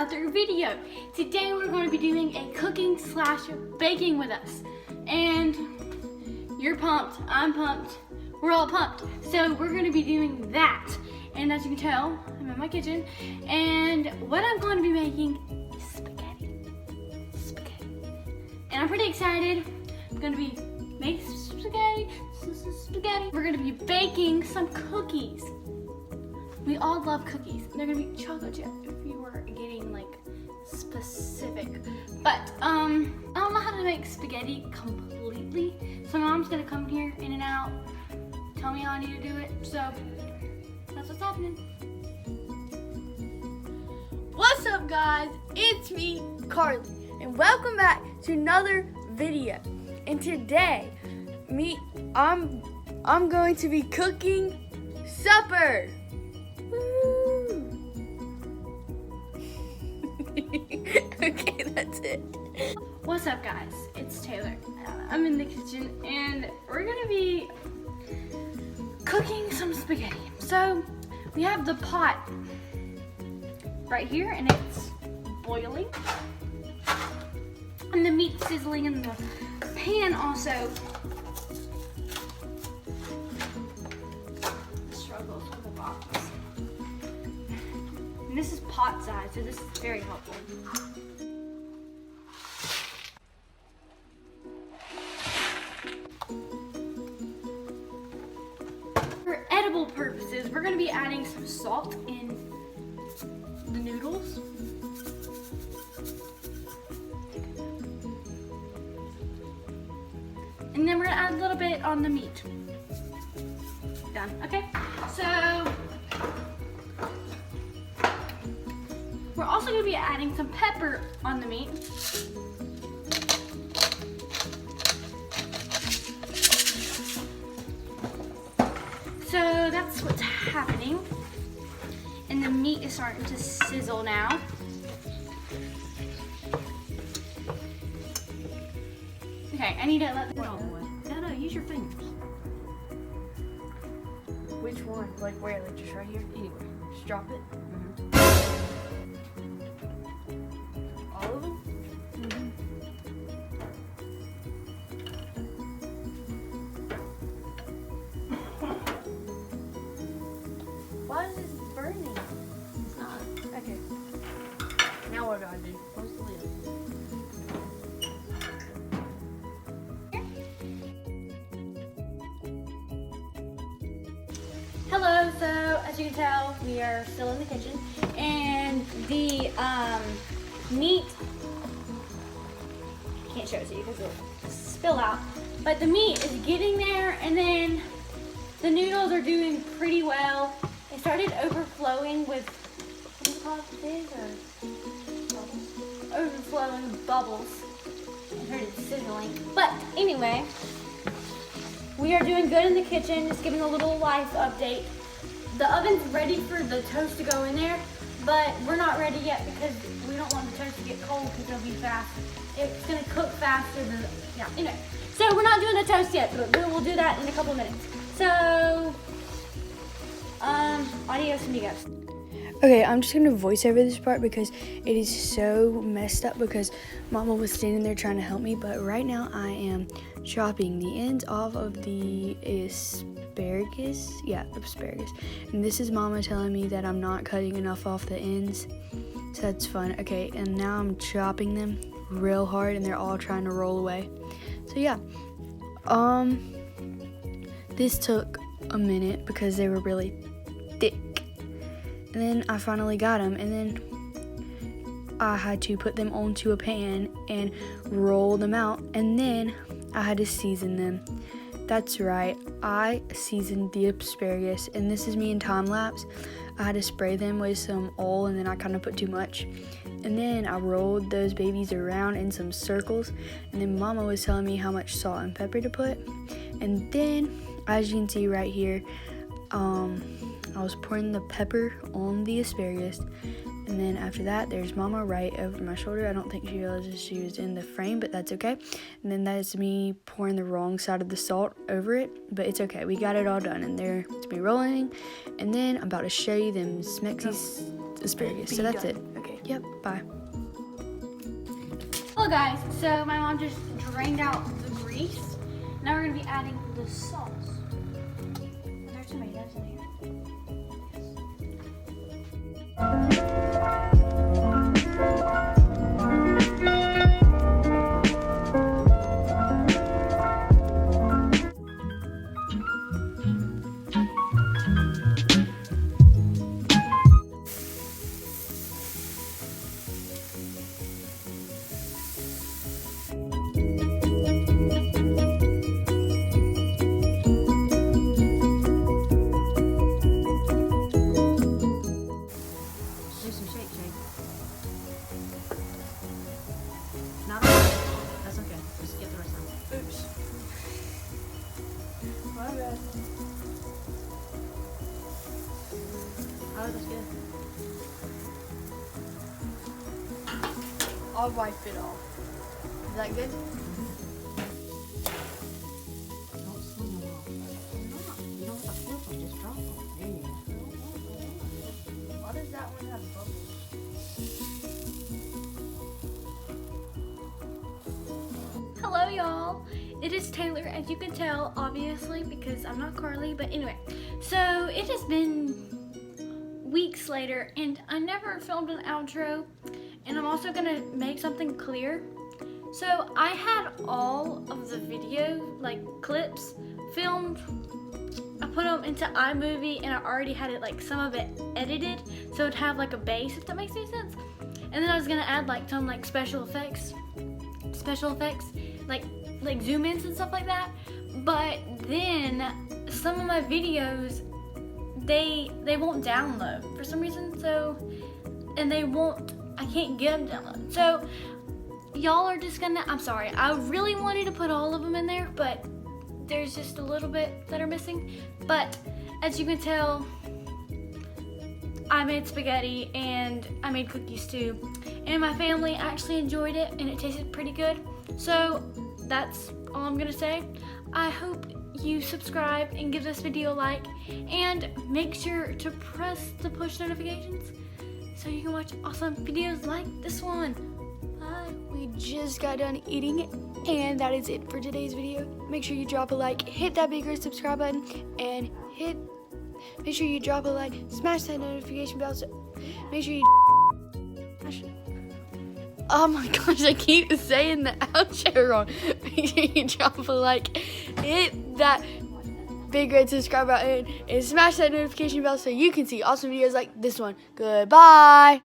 another video. Today we're going to be doing a cooking slash baking with us. And you're pumped, I'm pumped, we're all pumped. So we're going to be doing that. And as you can tell, I'm in my kitchen. And what I'm going to be making is spaghetti. And I'm pretty excited. I'm going to be making spaghetti. We're going to be baking some cookies. We all love cookies. They're gonna be chocolate chip if you were getting like specific. But I don't know how to make spaghetti completely. So my mom's gonna come here in and out, tell me how I need to do it. So that's what's happening. What's up guys? It's me, Carly, and welcome back to another video. And today, I'm going to be cooking supper. Okay, that's it. What's up guys? It's Taylor. I'm in the kitchen and we're gonna be cooking some spaghetti. So we have the pot right here and it's boiling. And the meat's sizzling in the pan also. Struggles with the box. And this is pot size, so this is very helpful. For edible purposes, we're going to be adding some salt in the noodles. And then we're going to add a little bit on the meat. Done. Okay, so we're also going to be adding some pepper on the meat. So that's what's happening. And the meat is starting to sizzle now. Okay, I need to let the No, use your fingers. Which one? Like where? Like just right here? Anywhere. Just drop it. All of them? Why is this burning? It's not. Okay. Now what do I do? Close the lid. Hello, so as you can tell, we are still in the kitchen, and the meat, can't show it to you because it'll spill out, but the meat is getting there, and then the noodles are doing pretty well. It started overflowing with, what do you call it, fizz or bubbles? Overflowing bubbles. I heard it sizzling, but anyway, we are doing good in the kitchen, just giving a little life update. The oven's ready for the toast to go in there, but we're not ready yet because we don't want the toast to get cold because it'll be fast. It's gonna cook faster than, yeah, anyway. So we're not doing the toast yet, but we'll do that in a couple minutes. So, adios amigos. Okay, I'm just gonna voice over this part because it is so messed up because Mama was standing there trying to help me, but right now I am chopping the ends off of the asparagus. Yeah, asparagus. And this is Mama telling me that I'm not cutting enough off the ends, so that's fun. Okay, and now I'm chopping them real hard and they're all trying to roll away. So yeah, this took a minute because they were really thick. And then I finally got them, and then I had to put them onto a pan and roll them out, and then I had to season them. That's right, I seasoned the asparagus, and this is me in time lapse. I had to spray them with some oil, and then I kind of put too much. And then I rolled those babies around in some circles, and then Mama was telling me how much salt and pepper to put. And then, as you can see right here, I was pouring the pepper on the asparagus, and then after that, there's Mama right over my shoulder. I don't think she realizes she was in the frame, but that's okay. And then that is me pouring the wrong side of the salt over it, but it's okay. We got it all done, and there it's me rolling. And then I'm about to show you them smexy asparagus. So that's it. Okay. Yep, bye. Hello guys, so my mom just drained out the grease. Now we're gonna be adding the sauce. And there's tomatoes in here. Do some shake. Not all. That's okay. Just get the rest out. Oops. My bad. Oh, that's good. I'll wipe it off. Is that good? Don't swing them off. You don't have to flip them. Just drop them. There you go. Why does that one have bubbles? Hello y'all, it is Taylor, as you can tell, obviously, because I'm not Carly, but anyway. So it has been weeks later and I never filmed an outro, and I'm also gonna make something clear. So I had all of the video, like clips, filmed. I put them into iMovie and I already had it, like some of it edited, so it'd have like a base, if that makes any sense. And then I was gonna add like some like special effects, like zoom ins and stuff like that. But then some of my videos, they won't download for some reason. So, and I can't get them downloaded. So y'all are just gonna, I'm sorry, I really wanted to put all of them in there, but there's just a little bit that are missing. But as you can tell, I made spaghetti and I made cookies too, and my family actually enjoyed it and it tasted pretty good. So that's all I'm gonna say. I hope you subscribe and give this video a like, and make sure to press the push notifications so you can watch awesome videos like this one. Bye. We just got done eating, and that is it for today's video. Make sure you drop a like, hit that big red subscribe button, and make sure you drop a like, smash that notification bell, so make sure you oh my gosh, I keep saying the outro wrong. Make sure you drop a like, hit that big red subscribe button, and smash that notification bell so you can see awesome videos like this one. Goodbye.